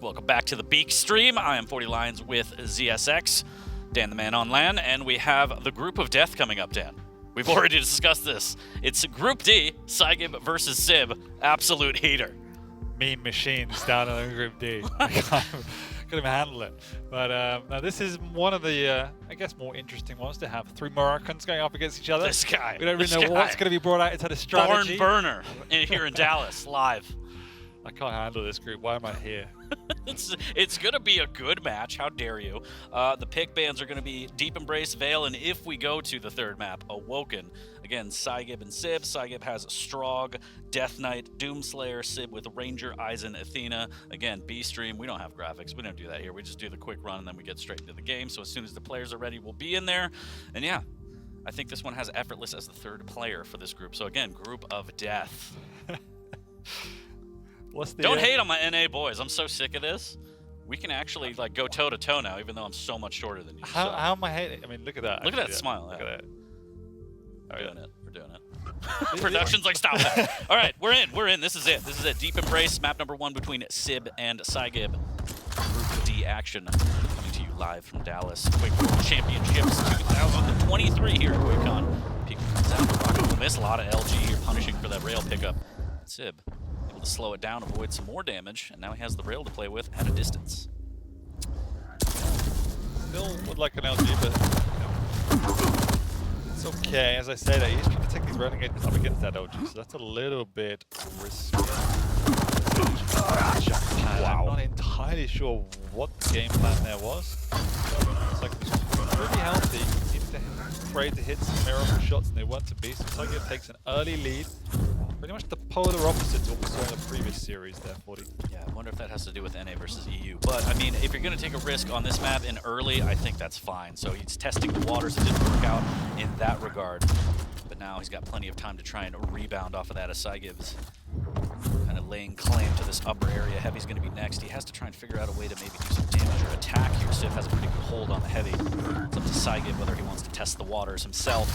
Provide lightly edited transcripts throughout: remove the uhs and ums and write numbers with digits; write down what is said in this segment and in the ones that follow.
Welcome back to the Beak stream. I am 40 Lions with ZSX, Dan the Man on LAN, and we have the Group of Death coming up, Dan. We've already discussed this. It's Group D, SIGIB versus SIB, absolute heater. Mean machines down in Group D. I can't even handle it. But now this is one of the, I guess, more interesting ones to have. Three Moroccans going up against each other. This guy. We don't really know what's going to be brought out into the strategy. Born burner here in Dallas, live. I can't handle this group. Why am I here? It's going to be a good match. How dare you? The pick bans are going to be Deep Embrace, Veil, and if we go to the third map, Awoken. Again, SIGIB and SIB. SIGIB has Strog, Death Knight, Doomslayer, SIB with Ranger, Eisen, Athena. Again, B stream. We don't have graphics. We don't do that here. We just do the quick run and then we get straight into the game. So as soon as the players are ready, we'll be in there. And yeah, I think this one has Effortless as the third player for this group. So again, Group of Death. Don't hate on my NA boys. I'm so sick of this. We can actually like go toe to toe now, even though I'm so much shorter than you. How am I hating? I mean, look at that. Look at that smile. Look at that. We're doing it. Production's like, stop that. All right, we're in. This is it. Deep Embrace, map number 1 between SIB and SIGIB. Group D action coming to you live from Dallas. Quake World Championships 2023 here at QuakeCon. Peek comes out. Rocket will miss. A lot of LG here punishing for that rail pickup. SIB able to slow it down, avoid some more damage, and now he has the rail to play with at a distance. Still would like an LG, but it's okay. As I say that, he's trying to take these renegates up against that LG, so that's a little bit risky. Wow. I'm not entirely sure what the game plan there was. It's like pretty healthy. He seemed to afraid to hit some miracle shots, and they weren't to be. So SIGIB takes an early lead. Pretty much the polar opposite to what we saw in the previous series there, 40. Yeah, I wonder if that has to do with NA versus EU. But, I mean, if you're going to take a risk on this map in early, I think that's fine. So he's testing the waters. It didn't work out in that regard. But now he's got plenty of time to try and rebound off of that as SIGIB's kind of laying claim to this upper area. Heavy's going to be next. He has to try and figure out a way to maybe do some damage or attack here. Sif has a pretty good hold on the Heavy. It's up to SIGIB whether he wants to test the waters himself.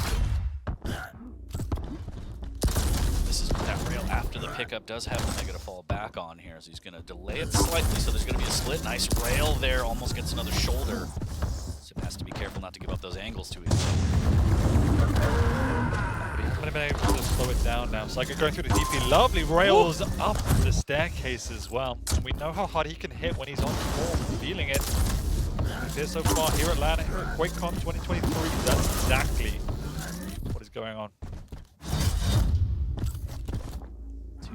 This is that rail after the pickup does have the Mega to fall back on here, so he's going to delay it slightly, so there's going to be a split. Nice rail there, almost gets another shoulder. Sip has to be careful not to give up those angles too easily. But he hasn't been able to slow it down now. SIGIB going through the DP, lovely rails up the staircase as well. And we know how hard he can hit when he's on form, feeling it. Here so far here at LAN, here at QuakeCon 2023, that's exactly what is going on.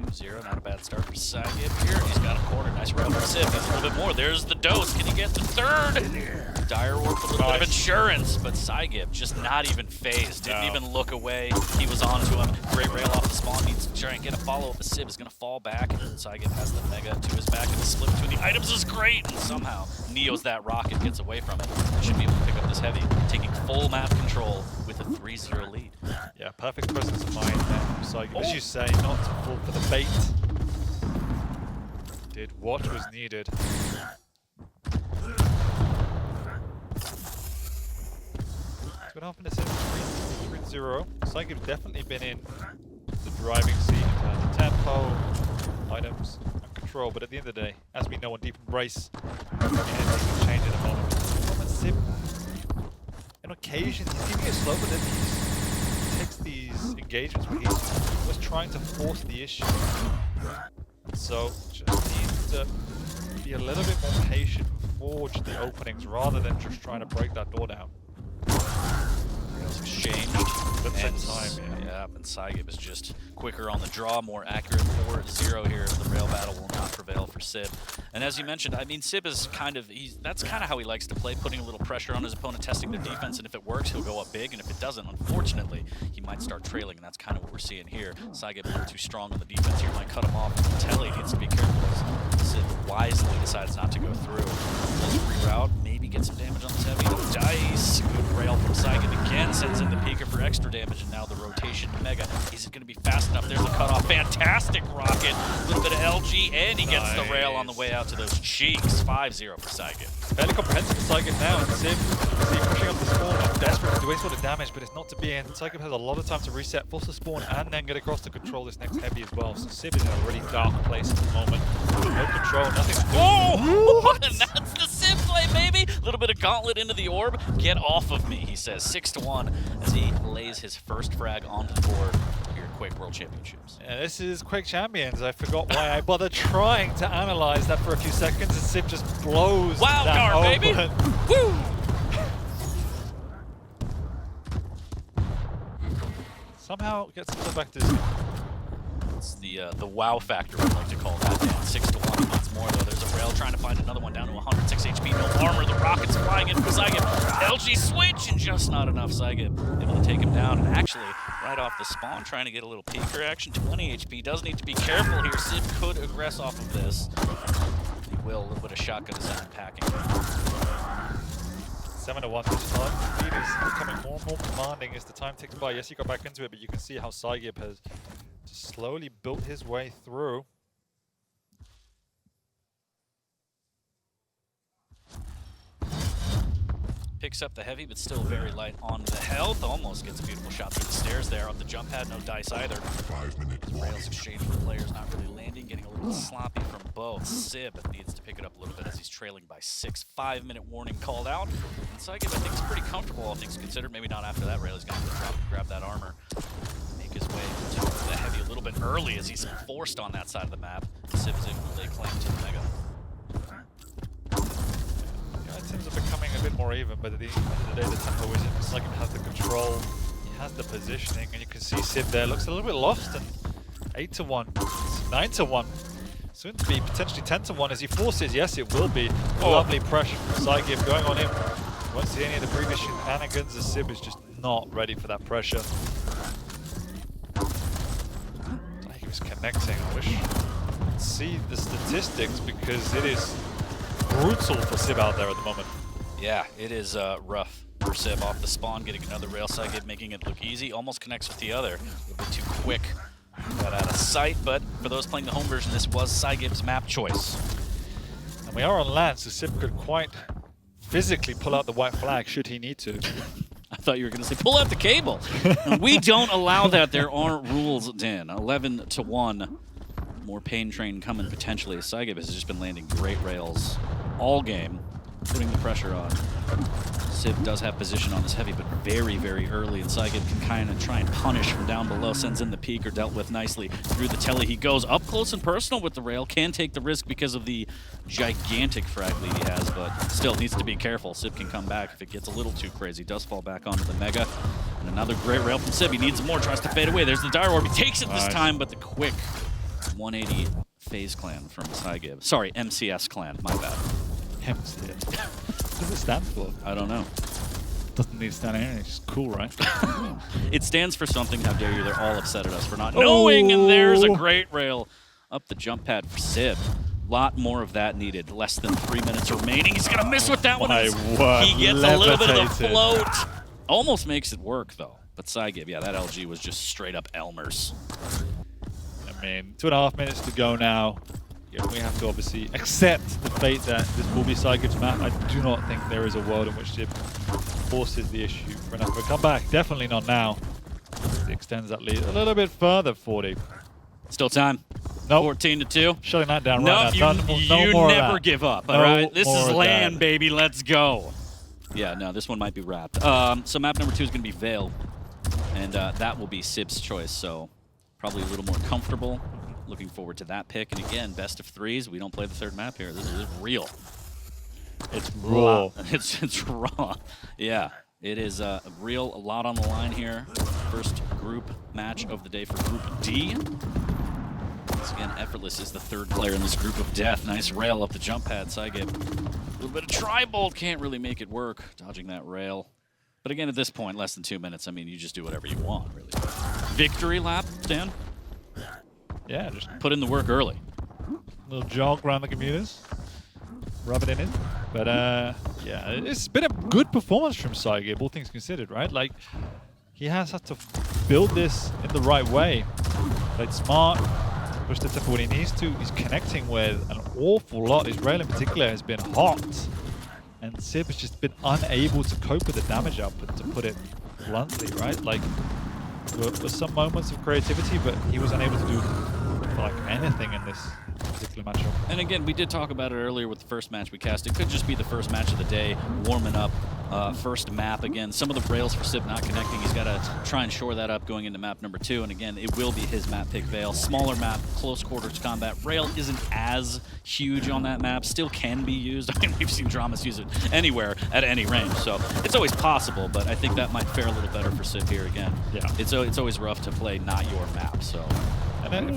2-0, not a bad start for SIGIB here. He's got a corner. Nice rail for SIB. That's a little bit more. There's the dose. Can he get the third? Dire Warp with a little bit of insurance, but SIGIB just not even phased. Didn't even look away. He was on to him. Great rail off the spawn. Needs to try and get a follow-up. The SIB is going to fall back. SIGIB has the Mega to his back, and the split between the items is great. And somehow Neo's that rocket gets away from it. Should be able to pick up this Heavy, taking full map control with a 3-0 lead. Yeah, perfect presence of mind there from SIGIB. As you say, not to fall for the bait. Did what was needed. What happened to 3-0? SIGIB's definitely been in the driving seat in terms of tempo, items, and control, but at the end of the day, as we know on Deep Embrace, anything can change in a moment. SIB, on occasion, he's keeping it slow, but then he takes these engagements where he's was trying to force the issue. So, just needs to be a little bit more patient and forge the openings rather than just trying to break that door down. Exchanged and time, yeah, and SIGIB is just quicker on the draw, more accurate. 4-0 here. The rail battle will not prevail for SIB. And as you mentioned, I mean, SIB is kind of, that's kind of how he likes to play, putting a little pressure on his opponent, testing their defense, and if it works, he'll go up big, and if it doesn't, unfortunately, he might start trailing, and that's kind of what we're seeing here. SIGIB a little too strong on the defense here, might cut him off. Telly needs to be careful as SIB wisely decides not to go through. Does reroute, maybe get some damage on this heavy. Dice. Good rail from SIGIB again. Sends in the Pika for extra damage. And now the rotation Mega. Is it going to be fast enough? There's a cutoff. Fantastic rocket. A little bit of LG. And he gets the rail on the way out to those cheeks. 5-0 for SIGIB. Fairly comprehensive for SIGIB now. And SIB pushing up the spawn. Not desperate to do any sort of damage, but it's not to be in. SIGIB has a lot of time to reset, force the spawn, and then get across to control this next heavy as well. So SIB is in a really dark place at the moment. No control, nothing to do. Oh! And that's the SIB play, baby! A little bit of gauntlet into the orb. Get off of me, he says. 6-1 as he lays his first frag onto the board here at Quake World Championships. Yeah, this is Quake Champions. I forgot why I bothered trying to analyze that for a few seconds, and SIB just blows Wild that card, open. baby! Woo! Somehow gets himself back to zero. It's the wow factor, we like to call that. 6-1, once more though. There's a rail trying to find another one down to 106 HP. No armor, the rocket's flying in for SIGIB. LG switch, and just not enough. SIGIB able to take him down, and actually, right off the spawn, trying to get a little peeker action. 20 HP, does need to be careful here. SIB could aggress off of this. He will, a little bit of shotgun sound packing. 7-1 this time. The speed is becoming more and more demanding as the time ticks by. Yes, he got back into it, but you can see how SIGIB has slowly built his way through. Picks up the heavy, but still very light on the health. Almost gets a beautiful shot through the stairs there. Up the jump pad, no dice either. 5-minute Rails exchange for players, not really landing. Getting a little sloppy from both. SIB needs to pick it up a little bit as he's trailing by 6. 5-minute warning called out. And SIGIB, I think, is pretty comfortable, all things considered. Maybe not after that rail. He's going to drop and grab that armor. Make his way to the heavy a little bit early as he's forced on that side of the map. SIB is able to lay claim to the Mega. Items are becoming a bit more even, but at the end of the day, the tempo is in. SIGIB has the control, he has the positioning, and you can see SIB there looks a little bit lost. And 8-1, 9-1, soon to be potentially 10-1 as he forces. Yes, it will be lovely pressure from SIGIB going on him. Won't see any of the previous shenanigans as SIB is just not ready for that pressure. He was connecting. I wish I could see the statistics because it is brutal for SIB out there at the moment. Yeah, it is rough for SIB off the spawn, getting another rail. SIGIB making it look easy, almost connects with the other. A little bit too quick. Got out of sight, but for those playing the home version, this was SIGIB's map choice. And we are on land, so SIB could quite physically pull out the white flag should he need to. I thought you were going to say, pull out the cable. We don't allow that. There are rules, Dan. 11-1. More pain train coming potentially. SIGIB has just been landing great rails all game, putting the pressure on. SIB does have position on this heavy, but very, very early, and SIGIB can kind of try and punish from down below, sends in the peak, or dealt with nicely through the telly. He goes up close and personal with the rail, can take the risk because of the gigantic frag lead he has, but still needs to be careful. SIB can come back if it gets a little too crazy. Does fall back onto the Mega, and another great rail from SIB. He needs more, tries to fade away. There's the Dire Orb. He takes it this time, but the quick 180 phase clan from SIGIB. Sorry, MCS clan, my bad. MCS. What does it stand for? I don't know. Doesn't need to stand anything, it's just cool, right? It stands for something, how dare you. They're all upset at us for not knowing, and there's a great rail up the jump pad for SIB. Lot more of that needed. Less than 3 minutes remaining. He's gonna miss with that one. He gets a little bit of the float. Almost makes it work though. But SIGIB, yeah, that LG was just straight up Elmer's. I mean, 2.5 minutes to go now. Yeah, we have to obviously accept the fate that this will be SIGIB's map. I do not think there is a world in which SIB forces the issue for enough of a comeback. Definitely not now. It extends that lead a little bit further, 40. Still time. Nope. 14-2. Shutting that down right now. No You more never of that. give up, No all right? This more is of land, that. baby. Let's go. Yeah, no, this one might be wrapped. So map number 2 is going to be Veil, and that will be SIB's choice, so probably a little more comfortable. Looking forward to that pick. And again, best of 3s. We don't play the third map here. This is real. It's raw. It's raw. Yeah, it is real. A lot on the line here. First group match of the day for Group D. Once again, Effortless is the third player in this group of death. Nice rail up the jump pad. SIGIB. A little bit of tri-bolt. Can't really make it work. Dodging that rail. But again, at this point, less than 2 minutes. I mean, you just do whatever you want, really. Victory lap, Dan? Yeah, just Put in the work early. little jog around the computers. Rub it in. But Yeah, it's been a good performance from SIGIB, all things considered, right? Like, he has had to build this in the right way. Played smart, pushed the tempo when he needs to. He's connecting with an awful lot. Israel in particular has been hot. And SIB has just been unable to cope with the damage output, to put it bluntly, right? Like, there were some moments of creativity, but he was unable to do like anything in this particular matchup. And again, we did talk about it earlier with the first match we cast. It could just be the first match of the day, warming up, first map. Again, some of the rails for SIB not connecting. He's got to try and shore that up going into map number 2. And again, it will be his map pick, Vale. Smaller map, close quarters combat. Rail isn't as huge on that map. Still can be used. I mean, we've seen Dramas use it anywhere at any range. So it's always possible, but I think that might fare a little better for SIB here again. Yeah. It's always rough to play not your map, so. And then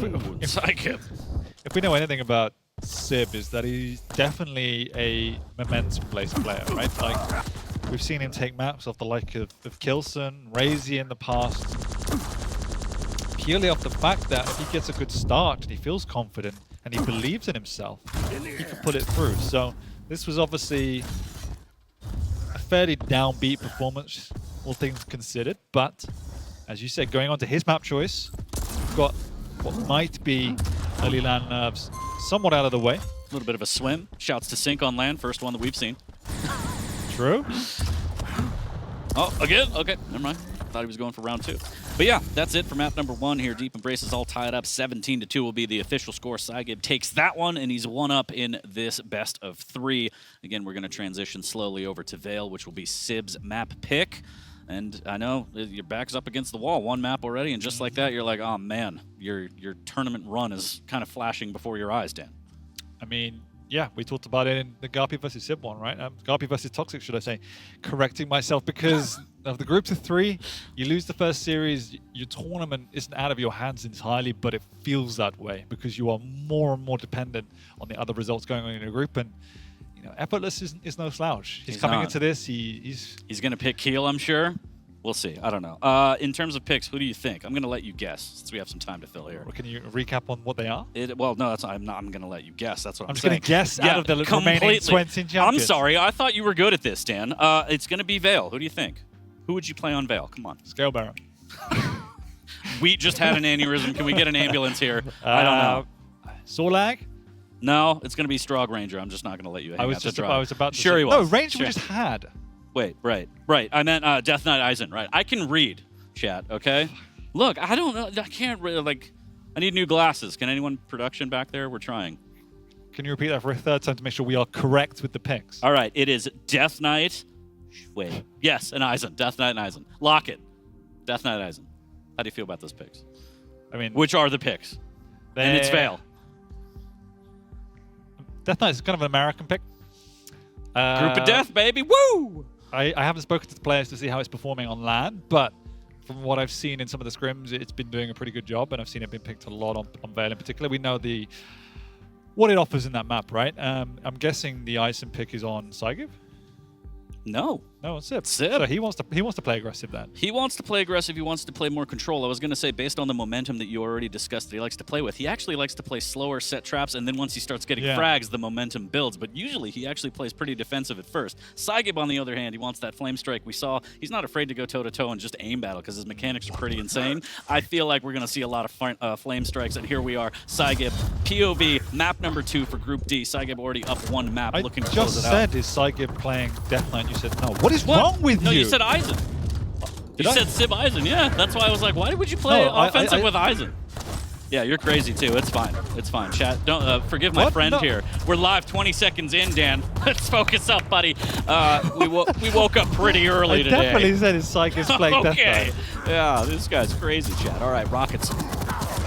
if we know anything about SIB, is that he's definitely a momentum-based player, right? Like, we've seen him take maps off the like of Kilson, Razy in the past, purely off the fact that if he gets a good start and he feels confident and he believes in himself, he can pull it through. So this was obviously a fairly downbeat performance, all things considered, but as you said, going on to his map choice, we've got what might be early land nerves somewhat out of the way. A little bit of a swim. Shouts to Sync on land, first one that we've seen. True. Oh, again? Okay, never mind. Thought he was going for round 2. But yeah, that's it for map number 1 here. Deep Embrace is all tied up. 17-2 will be the official score. SIGIB takes that one, and he's 1 up in this best of 3. Again, we're going to transition slowly over to Vale, which will be SIB's map pick. And I know your back's up against the wall, 1 map already, and just like that, you're like, oh man, your tournament run is kind of flashing before your eyes, Dan. I mean, yeah, we talked about it in the Garpy versus SIB one, right? Garpy versus Toxic, should I say. Correcting myself, because of the groups of 3, you lose the first series, your tournament isn't out of your hands entirely, but it feels that way because you are more and more dependent on the other results going on in your group. And Effortless is no slouch. He's coming into this. He's going to pick Keel, I'm sure. We'll see. I don't know. In terms of picks, who do you think? I'm going to let you guess since we have some time to fill here. Well, can you recap on what they are? Well, no, I'm going to let you guess. That's what I'm just saying. going to guess out of the remaining 20 champions. I'm sorry. I thought you were good at this, Dan. It's going to be Vale. Who do you think? Who would you play on Vale? Come on. Scale Baron. We just had an aneurysm. Can we get an ambulance here? I don't know. Sorlag? No, it's going to be Strog Ranger. I'm just not going to let you hang I was about to sure say. He was. No, Ranger we just had. Wait, right. I meant Death Knight Eisen, right. I can read, chat, okay? Look, I don't know. I can't really, like, I need new glasses. Can anyone production back there? We're trying. Can you repeat that for a 3rd time to make sure we are correct with the picks? All right, it is Death Knight. Wait. Yes, and Eisen. Death Knight and Eisen. Lock it. Death Knight Eisen. How do you feel about those picks? I mean, which are the picks? And it's Vale. Death Knight is kind of an American pick. Group of Death, baby. Woo! I haven't spoken to the players to see how it's performing on land, but from what I've seen in some of the scrims, it's been doing a pretty good job, and I've seen it being picked a lot on Vale in particular. We know what it offers in that map, right? I'm guessing the Eisen pick is on SIGIB? No. No, it's SIB. SIB. So he wants to play aggressive then. He wants to play aggressive. He wants to play more control. I was going to say, based on the momentum that you already discussed that he likes to play with, he actually likes to play slower, set traps, and then once he starts getting frags, the momentum builds. But usually he actually plays pretty defensive at first. SIGIB, on the other hand, he wants that flame strike. We saw he's not afraid to go toe-to-toe and just aim battle because his mechanics are pretty insane. I feel like we're going to see a lot of flame strikes, and here we are. SIGIB, POV, map number 2 for Group D. SIGIB already up 1 map, looking to close it out. I just said, is SIGIB playing Death Knight? You said no. What is wrong with you? No, you said Eisen. You said SIB Eisen, yeah. That's why I was like, why would you play offensive with Eisen? Yeah, you're crazy too. It's fine. It's fine. Chat, don't forgive my friend here. We're live 20 seconds in, Dan. Let's focus up, buddy. We woke up pretty early today. I definitely said his psych is playing Death Knight. Yeah, this guy's crazy, chat. All right, Rockets.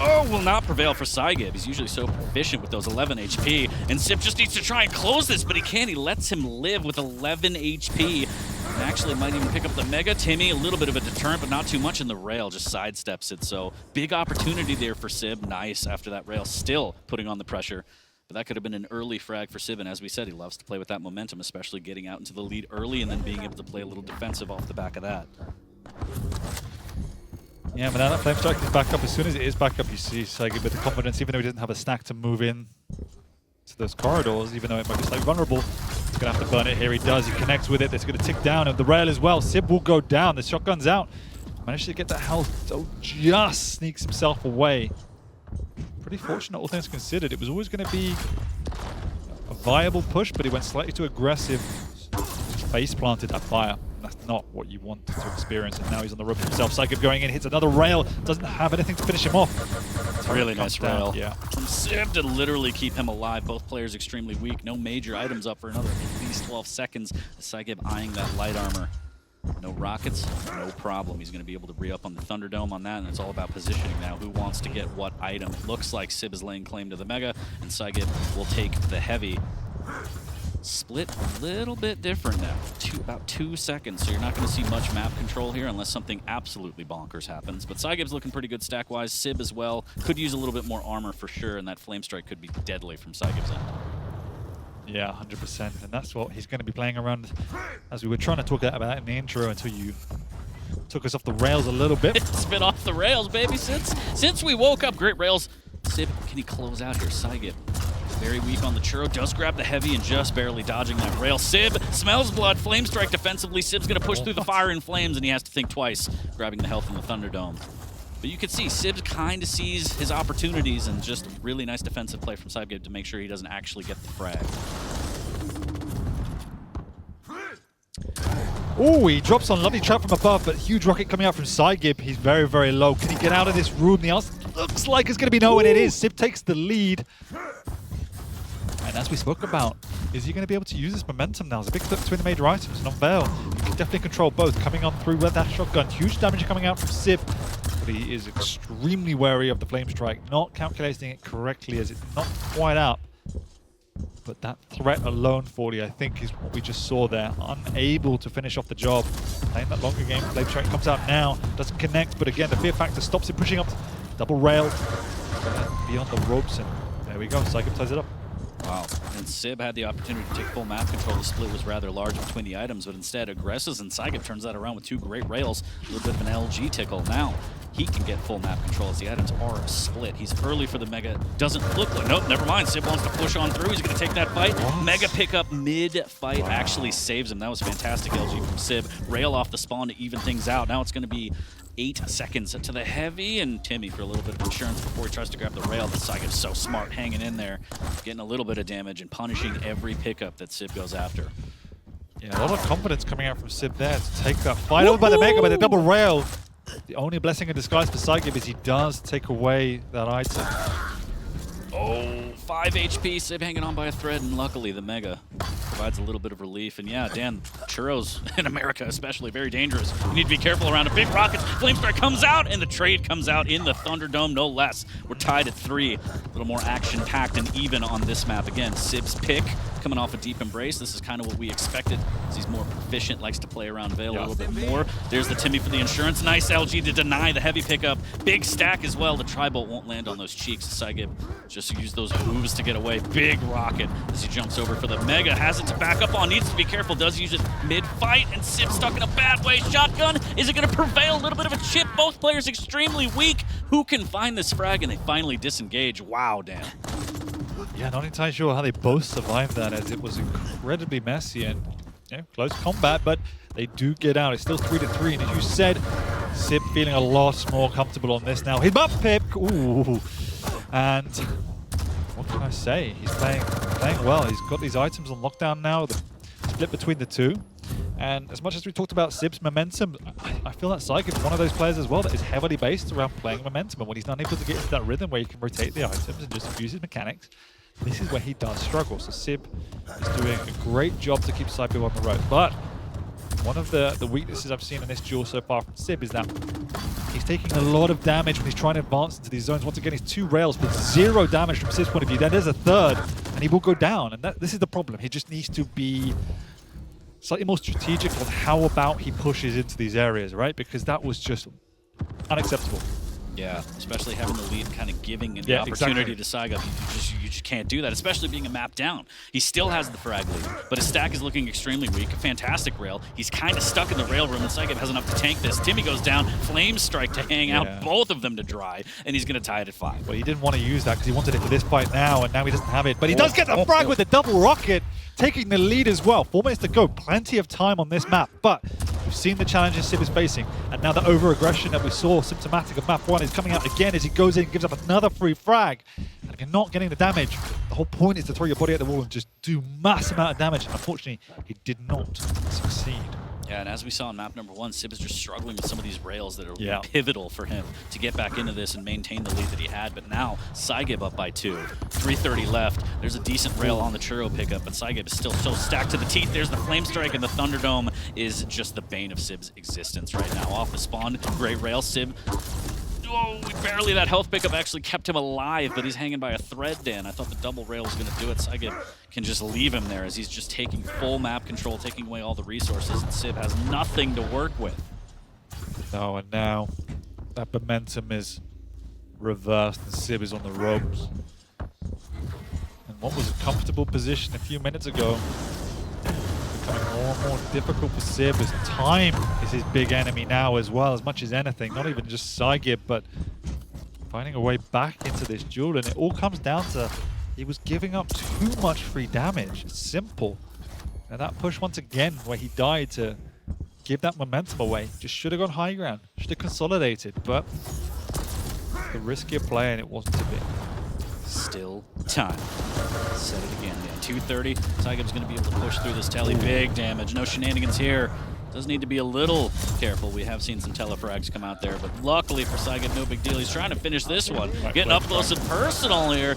Oh, will not prevail for SIGIB. He's usually so proficient with those 11 HP. And SIB just needs to try and close this, but he can't. He lets him live with 11 HP. And actually might even pick up the Mega. Timmy, a little bit of a deterrent, but not too much in the rail. Just sidesteps it. So big opportunity there for SIB. Nice after that rail. Still putting on the pressure. But that could have been an early frag for SIB. And as we said, he loves to play with that momentum, especially getting out into the lead early and then being able to play a little defensive off the back of that. Yeah, but now that Flame Strike is back up. As soon as it is back up, you see SIGIB with the confidence, even though he doesn't have a stack to move in to those corridors, even though it might be slightly vulnerable. He's going to have to burn it here. He does. He connects with it. It's going to tick down. And the rail as well. SIB will go down. The shotgun's out. Managed to get that health. So just sneaks himself away. Pretty fortunate, all things considered. It was always going to be a viable push, but he went slightly too aggressive. Face planted that fire. That's not what you want to experience. And now he's on the ropes himself. PSYGIB going in, hits another rail. Doesn't have anything to finish him off. Really nice rail. Yeah. From SIB to literally keep him alive. Both players extremely weak. No major items up for another at least 12 seconds. PSYGIB eyeing that light armor. No rockets, no problem. He's going to be able to re-up on the Thunderdome on that, and it's all about positioning now. Who wants to get what item? Looks like SIB is laying claim to the Mega, and PSYGIB will take the Heavy. Split a little bit different now. About 2 seconds, so you're not going to see much map control here unless something absolutely bonkers happens. But PSYGIB's looking pretty good stack-wise. SIB as well. Could use a little bit more armor for sure, and that Flame Strike could be deadly from PSYGIB's end. Yeah, 100%. And that's what he's going to be playing around, as we were trying to talk about in the intro until you took us off the rails a little bit. It's been off the rails, baby, since we woke up. Great rails. SIB, can he close out here? PSYGIB. Very weak on the churro, does grab the Heavy and just barely dodging that rail. SIB smells blood, Flame Strike defensively. SIB's gonna push through the fire and flames, and he has to think twice, grabbing the health in the Thunderdome. But you can see SIB kind of sees his opportunities, and just really nice defensive play from PSYGIB to make sure he doesn't actually get the frag. Oh, he drops on lovely trap from above, but huge rocket coming out from PSYGIB. He's very, very low. Can he get out of this room? The answer looks like it's going to be no, and it is. SIB takes the lead. And as we spoke about, is he going to be able to use this momentum now? There's a big flip between the major items. And on Veil, he can definitely control both. Coming on through with that shotgun. Huge damage coming out from SIB. But he is extremely wary of the Flame Strike. Not calculating it correctly as it's not quite up. But that threat alone, 40, I think, is what we just saw there. Unable to finish off the job. Playing that longer game. Flame Strike comes out now. Doesn't connect. But again, the fear factor stops him pushing up. Double rail. Beyond the ropes. And there we go. PSYGIB ties it up. Wow. And SIB had the opportunity to take full map control. The split was rather large between the items, but instead aggresses, and PSYGIB turns that around with 2 great rails. A little bit of an LG tickle. Now he can get full map control as the items are split. He's early for the Mega. Doesn't look like... Nope, never mind. SIB wants to push on through. He's going to take that fight. What? Mega pickup mid-fight actually saves him. That was fantastic LG from SIB. Rail off the spawn to even things out. Now it's going to be 8 seconds to the Heavy, and Timmy for a little bit of insurance before he tries to grab the rail. But PSYGIB's so smart, hanging in there, getting a little bit of damage and punishing every pickup that SIB goes after. Yeah, a lot of confidence coming out from SIB there to take that fight over by the Mega, by the double rail. The only blessing in disguise for PSYGIB is he does take away that item. Oh, 5 HP, SIB hanging on by a thread, and luckily the Mega provides a little bit of relief. And yeah, Dan, churros in America especially, very dangerous. You need to be careful around a big rocket. Flame Strike comes out, and the trade comes out in the Thunderdome, no less. We're tied at 3. A little more action-packed and even on this map. Again, SIB's pick coming off a deep embrace. This is kind of what we expected, as he's more proficient, likes to play around Veil a little bit more. There's the Timmy for the insurance. Nice LG to deny the Heavy pickup. Big stack as well. The Tri-Bolt won't land on those cheeks. PSYGIB just use those moves to get away. Big rocket as he jumps over for the Mega. Has it to back up on. Needs to be careful. Does use it mid-fight, and SIB stuck in a bad way. Shotgun. Is it going to prevail? A little bit of a chip. Both players extremely weak. Who can find this frag? And they finally disengage. Wow, Dan. Yeah, not entirely sure how they both survived that, as it was incredibly messy and close combat, but they do get out. It's still 3-3, and as you said, SIB feeling a lot more comfortable on this now. Hit up pick, ooh, and what can I say? He's playing well. He's got these items on lockdown now. The split between the two. And as much as we talked about SIB's momentum, I feel that PSYGIB is one of those players as well that is heavily based around playing momentum. And when he's not able to get into that rhythm where he can rotate the items and just use his mechanics, this is where he does struggle. So SIB is doing a great job to keep PSYGIB on the road. But one of the weaknesses I've seen in this duel so far from SIB is that he's taking a lot of damage when he's trying to advance into these zones. Once again, he's 2 rails, but 0 damage from SIB's point of view. Then there's a third, and he will go down. And this is the problem. He just needs to be slightly more strategic on how about he pushes into these areas, right? Because that was just unacceptable. Yeah, especially having the lead, kind of giving the opportunity to SIGIB. You just can't do that, especially being a map down. He still has the frag lead, but his stack is looking extremely weak. A fantastic rail. He's kind of stuck in the rail room, and SIGIB has enough to tank this. Timmy goes down, Flame Strike to hang out both of them to dry, and he's going to tie it at 5. Well, he didn't want to use that because he wanted it for this fight now, and now he doesn't have it. But he does get the frag with the double rocket, taking the lead as well. 4 minutes to go, plenty of time on this map, but we've seen the challenges SIB is facing, and now the over-aggression that we saw symptomatic of map 1 is coming out again as he goes in and gives up another free frag. And if you're not getting the damage, the whole point is to throw your body at the wall and just do mass amount of damage. And unfortunately, he did not succeed. Yeah, and as we saw in map number 1, SIB is just struggling with some of these rails that are pivotal for him to get back into this and maintain the lead that he had. But now, SIGIB up by 2. 3:30 left. There's a decent rail on the churro pickup, but SIGIB is still so stacked to the teeth. There's the Flame Strike, and the Thunderdome is just the bane of SIB's existence right now. Off the spawn, great rail. SIB, oh, barely that health pickup actually kept him alive, but he's hanging by a thread, Dan. I thought the double rail was going to do it. SIGIB can just leave him there as he's just taking full map control, taking away all the resources, and SIB has nothing to work with. No, and now that momentum is reversed and SIB is on the ropes. And what was a comfortable position a few minutes ago, becoming more and more difficult for SIB as time is his big enemy now as well, as much as anything. Not even just SIGIB, but finding a way back into this duel. And it all comes down to he was giving up too much free damage. It's simple. And that push once again where he died to give that momentum away. Just should have gone high ground. Should have consolidated. But the riskier play, and it wasn't to be. Still time. Said it again. Yeah, 2:30. SIGIB's going to be able to push through this telly. Big damage. No shenanigans here. Does need to be a little careful. We have seen some telefrags come out there, but luckily for SIGIB, no big deal. He's trying to finish this one. Getting up close and personal here.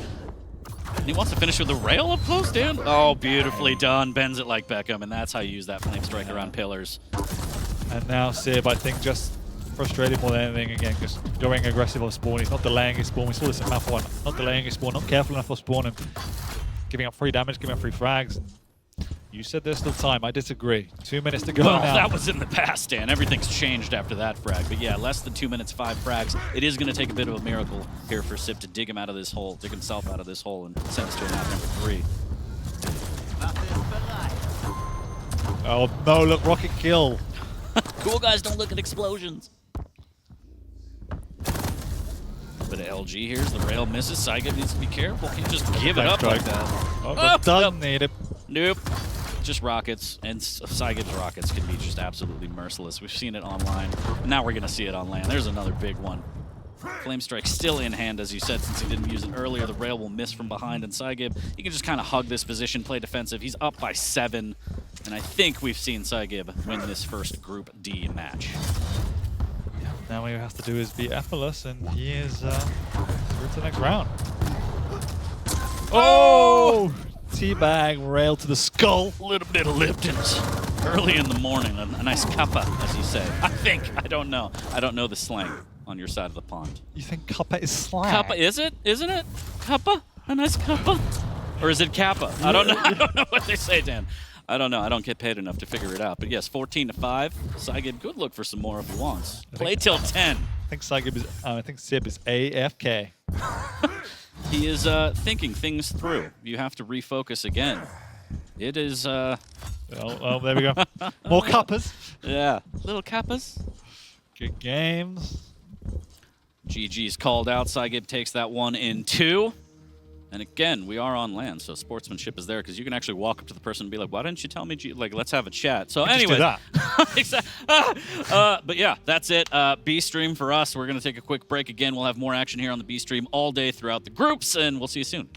And he wants to finish with the rail up close, Dan. Oh, beautifully done. Bends it like Beckham, and that's how you use that Flame Strike around pillars. And now SIB, I think, just frustrated more than anything again, just going aggressive on spawn. He's not delaying his spawn. We saw this in map 1. Not delaying his spawn, not careful enough for spawn, and giving up free damage, giving up free frags. You said there's still time. I disagree. 2 minutes to go now. That was in the past, Dan. Everything's changed after that frag. But yeah, less than 2 minutes, 5 frags. It is going to take a bit of a miracle here for SIB to dig him out of this hole, dig himself out of this hole, and send us to a map number 3. Oh no, look, rocket kill. Cool guys don't look at explosions. Bit of LG here as the rail misses. SIGIB needs to be careful. Can't just give it up like that. Oh, doesn't need it. Nope. Just rockets, and SIGIB's rockets can be just absolutely merciless. We've seen it online. Now we're going to see it on land. There's another big one. Flame Strike still in hand, as you said, since he didn't use it earlier. The rail will miss from behind, and SIGIB, he can just kind of hug this position, play defensive. He's up by 7, and I think we've seen SIGIB win this first Group D match. Now what he has to do is be effortless, and he is through to the next round. Oh! Teabag rail to the skull. A little bit of Lipton's early in the morning. A nice cuppa, as you say. I think. I don't know. I don't know the slang on your side of the pond. You think cuppa is slang? Cuppa, is it? Isn't it? Cuppa? A nice cuppa? Or is it kappa? I don't know. I don't know what they say, Dan. I don't know. I don't get paid enough to figure it out. But yes, 14-5. SIGIB could look for some more if he wants. Play till 10. I think SIGIB is. I think SIB is AFK. He is thinking things through. You have to refocus again. It is. Oh, there we go. More cuppas. Yeah, little kappas. Good games. GG's called out. SIGIB takes that one in 2. And again, we are on land, so sportsmanship is there because you can actually walk up to the person and be like, "Why didn't you tell me? Like, let's have a chat." So anyway, but yeah, that's it. B stream for us. We're gonna take a quick break again. We'll have more action here on the B stream all day throughout the groups, and we'll see you soon.